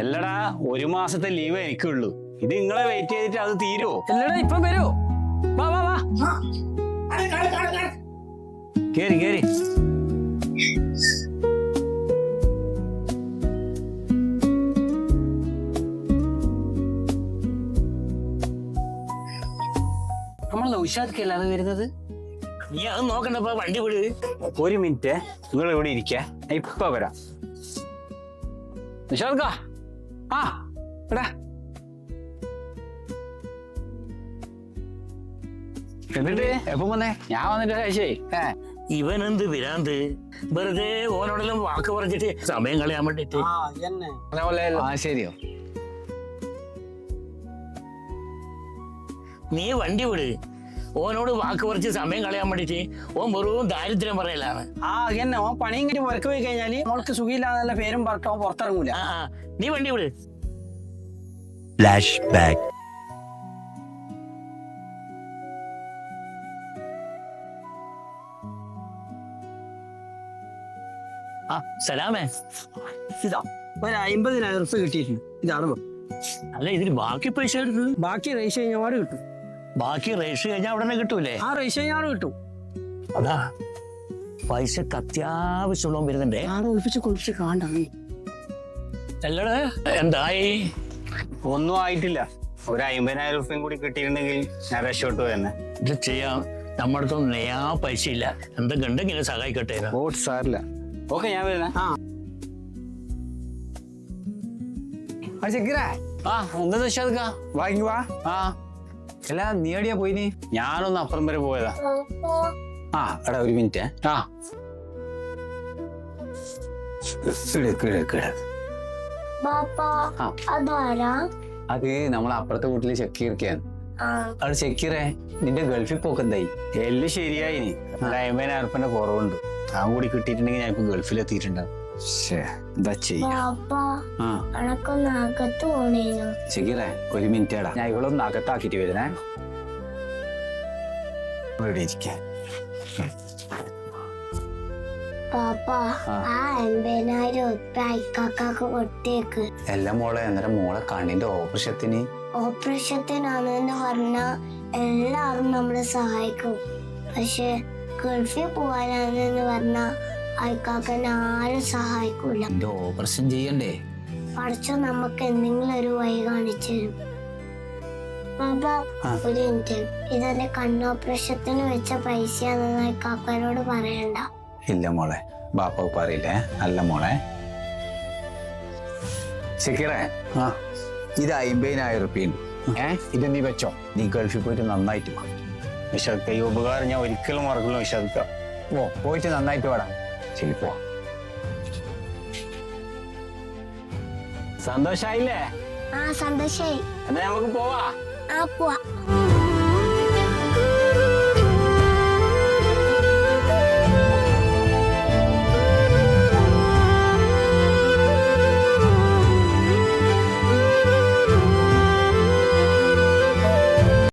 എല്ലടാ, ഒരു മാസത്തെ ലീവ് എനിക്കുള്ളൂ. ഇത് നിങ്ങളെ വെയിറ്റ് ചെയ്തിട്ട് അത് തീരുമോ? എല്ലടാ ഇപ്പൊ വരുമോ? വാ വാ വാ, കേറി കേറി. നമ്മൾ നൗഷാദ് വരുന്നത്. നീ അത് നോക്കണ്ടപ്പോ വണ്ടി വിട്. ഒരു മിനിറ്റ്, നിങ്ങൾ ഇവിടെ ഇരിക്ക, ഇപ്പൊ വരാം. നൗഷാദ് ആ എടാ എന്നിട്ട് എപ്പം വന്നേ? ഞാൻ വന്നിട്ട് കഴിച്ചേ. ഇവനെന്ത് വിരാന്ത്, വെറുതെ ഓനോടെല്ലാം വാക്ക് പറഞ്ഞിട്ട് സമയം കളയാൻ വേണ്ടിട്ട്. ആ ശരിയോ? നീ വണ്ടി വിട്. ഓനോട് വാക്ക് പറിച്ച് സമയം കളയാൻ വേണ്ടിട്ട് ഓൻ വെറും ദാരിദ്ര്യം പറയലാണ്. എന്നെ ഓൻ പണിയും കെട്ടി പുറക്ക് പോയി കഴിഞ്ഞാല് മോൾക്ക് സുഖമില്ലാന്നുള്ള പേരും പറഞ്ഞോ പുറത്തിറങ്ങൂല. നീ വണ്ടി വിട്. Flash back. സലാമേ, ഇതാ ഒരു 50,000 ഉറുപ്പ് കിട്ടിയിട്ടുണ്ട്. ഇതാണ്. അല്ല ഇതിന് ബാക്കി പൈസ എടുത്ത് ബാക്കി രജിസ്റ്റർ കഴിഞ്ഞാൽ കിട്ടും. ബാക്കി രജിസ്റ്റർ കഴിഞ്ഞാൽ അവിടെ തന്നെ കിട്ടൂലേ? ആ രജിസ്റ്റർ കഴിഞ്ഞാൽ കിട്ടും. അതാ പൈസക്ക് അത്യാവശ്യമുള്ള വരുന്നുണ്ടേ. ഒളിപ്പിച്ച് കാണണ്ട. അല്ലടേ, എന്തായി? ഒന്നും ആയിട്ടില്ല. ഒരു 50,000 ഉറുപ്പ്യം കൂടി കിട്ടിയിരുന്നെങ്കിൽ ഞാൻ രക്ഷപ്പെട്ടു തന്നെ. ഇത് ചെയ്യാം. നമ്മുടെ അടുത്തൊന്നും നയാ പൈസ ഇല്ല. എന്തൊക്കെ ഉണ്ടെങ്കിലും സഹായിക്കട്ടെ. ഓട്ട് സാറില്ല. ഓക്കെ, ഞാൻ വരുന്നേ. ആ എന്താ നൗഷാദ് വാങ്ങി വാ. ആ അല്ല, നീ എവിടെയാ പോയിനി? ഞാനൊന്ന് അപ്പുറം വരെ പോയതാ. ആ എടാ, ഒരു മിനിറ്റ്. ആ അത് നമ്മളെ അപ്പുറത്തെ വീട്ടില് ഷക്കീർക്കാണ്. അവിടെ ഷക്കീറേ, നിന്റെ ഗൾഫിൽ പോക്ക് എന്തായി? എല്ലാം ശരിയായി. ഇനി 50,000 ഉറുപ്പിന്റെ കുറവുണ്ട്. ആ കൂടി കിട്ടിയിട്ടുണ്ടെങ്കിൽ ഞാൻ ഇപ്പൊ ഗൾഫിലെത്തിയിട്ടുണ്ടാവും. എന്താ ചെയ്യാ? ഷക്കീറേ, ഒരു മിനിറ്റ് എടാ, ഞാൻ ഇവളൊന്ന് അകത്താക്കിട്ട് വരുന്നേ. ഇവിടെ ഇരിക്കാൻ. എല്ലാം മോളെ, അന്നേരം മോളെ കണ്ണിന്റെ ഓപ്പറേഷത്തിനാണെന്ന് പറഞ്ഞാ എല്ലാവരും നമ്മളെ സഹായിക്കും. പക്ഷെ ഗൾഫിൽ പോവാനാണെന്ന് പറഞ്ഞാ അയക്കാക്കനെ ആരും സഹായിക്കൂല. ഓപ്പറേഷൻ ചെയ്യണ്ടേ? പഠിച്ചോ നമുക്ക് എന്തെങ്കിലും ഒരു വഴി കാണിച്ചു തരും. ഒരു മിനിറ്റ്, ഇതെന്റെ കണ്ണ് ഓപ്പറേഷത്തിന് വെച്ച പൈസയാണെന്ന് അയക്കാക്കനോട് പറയണ്ട. ഇല്ല മോളെ, ബാപ്പാവ് പറയില്ലേ. അല്ല മോളെ ഷക്കീറേ, ഇത് 50,000 ഉറുപ്പിയുണ്ട്. ഇത് നീ വെച്ചോ. നീ ഗൾഫിൽ പോയിട്ട് നന്നായിട്ട് വാ. വിശാഖ, ഈ ഉപകാരം ഞാൻ ഒരിക്കലും മറക്കില്ല. വിശാഖ, പോയിട്ട് നന്നായിട്ട് വാടാ. ശരി, പോവാ. സന്തോഷായില്ലേ? സന്തോഷായി. എന്നാ നമുക്ക് പോവാ. പോവാ.